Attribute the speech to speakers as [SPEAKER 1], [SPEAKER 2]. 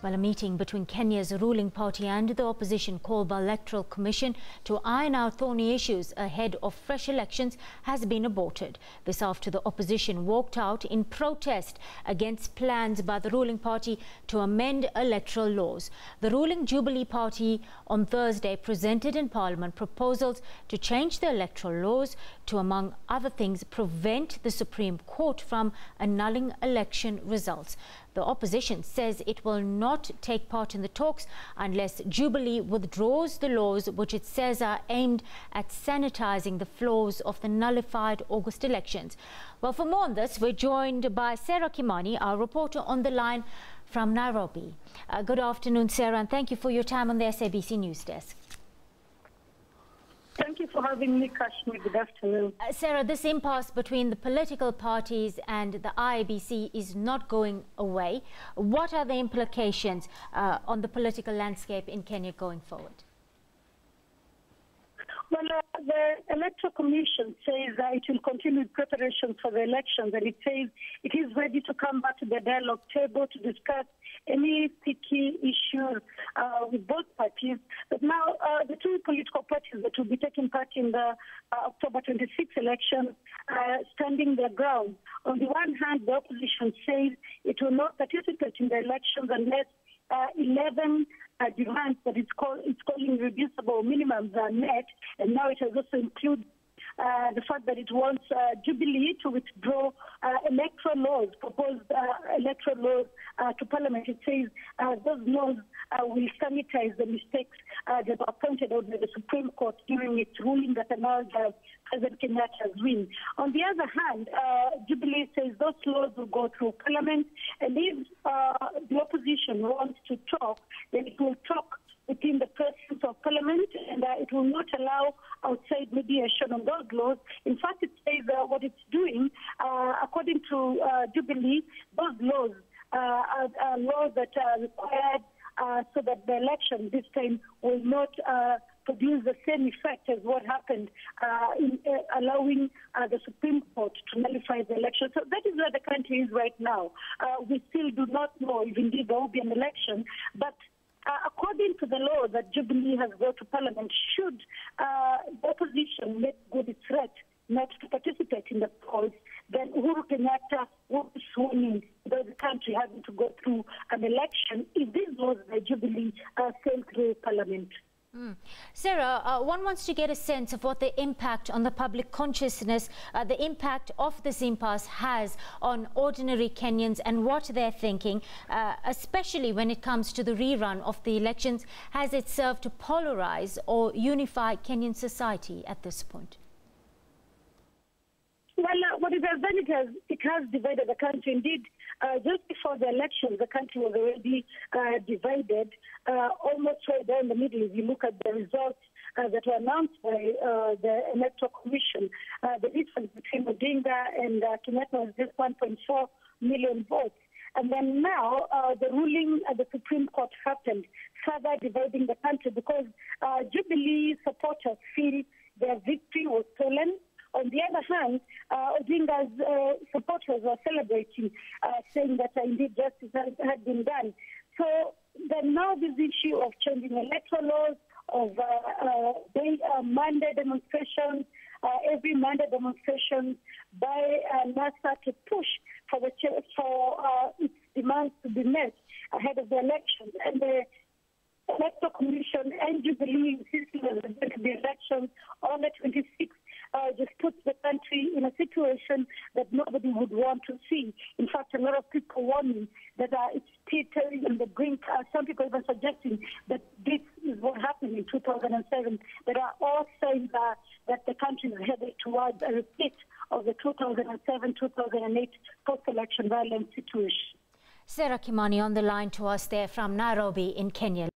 [SPEAKER 1] Well, a meeting between Kenya's ruling party and the opposition called by Electoral Commission to iron out thorny issues ahead of fresh elections has been aborted. This after the opposition walked out in protest against plans by the ruling party to amend electoral laws. The ruling Jubilee Party on Thursday presented in Parliament proposals to change the electoral laws to, among other things, prevent the Supreme Court from annulling election results. The opposition says it will not take part in the talks unless Jubilee withdraws the laws which it says are aimed at sanitising the flaws of the nullified August elections. Well, for more on this, we're joined by Sarah Kimani, our reporter on the line from Nairobi. Good afternoon, Sarah, and thank you for your time on the SABC News Desk.
[SPEAKER 2] Thank you for having me, Kashmir. Good afternoon.
[SPEAKER 1] Sarah, this impasse between the political parties and the IEBC is not going away. What are the implications on the political landscape in Kenya going forward?
[SPEAKER 2] Well, the Electoral Commission says that it will continue preparation for the elections, and it says it is ready to come back to the dialogue table to discuss any sticky issues with both parties. But now the two political parties that will be taking part in the October 26 election are standing their ground. On the one hand, the opposition says it will not participate in the elections unless 11 demands that it's calling reducible minimums are met, and now it has also included the fact that it wants Jubilee to withdraw electoral laws, proposed electoral laws to Parliament. It says those laws will sanitize the mistakes that were pointed out by the Supreme Court during its ruling that annulled President Kenyatta's win. On the other hand, Jubilee says those laws will go through Parliament, and if the opposition wants to talk, then it will talk within the presence of Parliament, and it will not allow outside mediation on those laws. In fact, it says what it's doing, according to Jubilee, those laws are laws that are required so that the election this time will not produce the same effect as what happened in allowing the Supreme Court to nullify the election. So that is where the country is right now. We still do not know if indeed there will be an election, but according to the law that Jubilee has brought to Parliament, should the opposition make good its threat not to participate in the polls, then Uhuru Kenyatta will be sworn in, the country having to go through an election if these laws by Jubilee sail through Parliament.
[SPEAKER 1] Sarah, one wants to get a sense of what the impact on the public consciousness, the impact of this impasse has on ordinary Kenyans and what they're thinking, especially when it comes to the rerun of the elections. Has it served to polarize or unify Kenyan society at this point?
[SPEAKER 2] Well, what it has done, it has divided the country. Indeed, just before the election, the country was already divided, almost right there in the middle. If you look at the results that were announced by the Electoral Commission, the difference between Odinga and Kenyatta was just 1.4 million votes. And then now the ruling at the Supreme Court happened, further dividing the country because Jubilee supporters feel their victory was stolen. On the other hand, Odinga's supporters were celebrating, saying that indeed justice had been done. So then now this issue of changing electoral laws, of Monday demonstrations, every Monday demonstration by NASA to push for its demands to be met ahead of the elections. And the Electoral Commission and Jubilee insisting that there are going to be elections on the 26th. Just puts the country in a situation that nobody would want to see. In fact, a lot of people warning that it's teetering on the brink. Some people even suggesting that this is what happened in 2007. There are all signs that the country is headed towards a repeat of the 2007-2008 post-election violence situation.
[SPEAKER 1] Sarah Kimani on the line to us there from Nairobi in Kenya.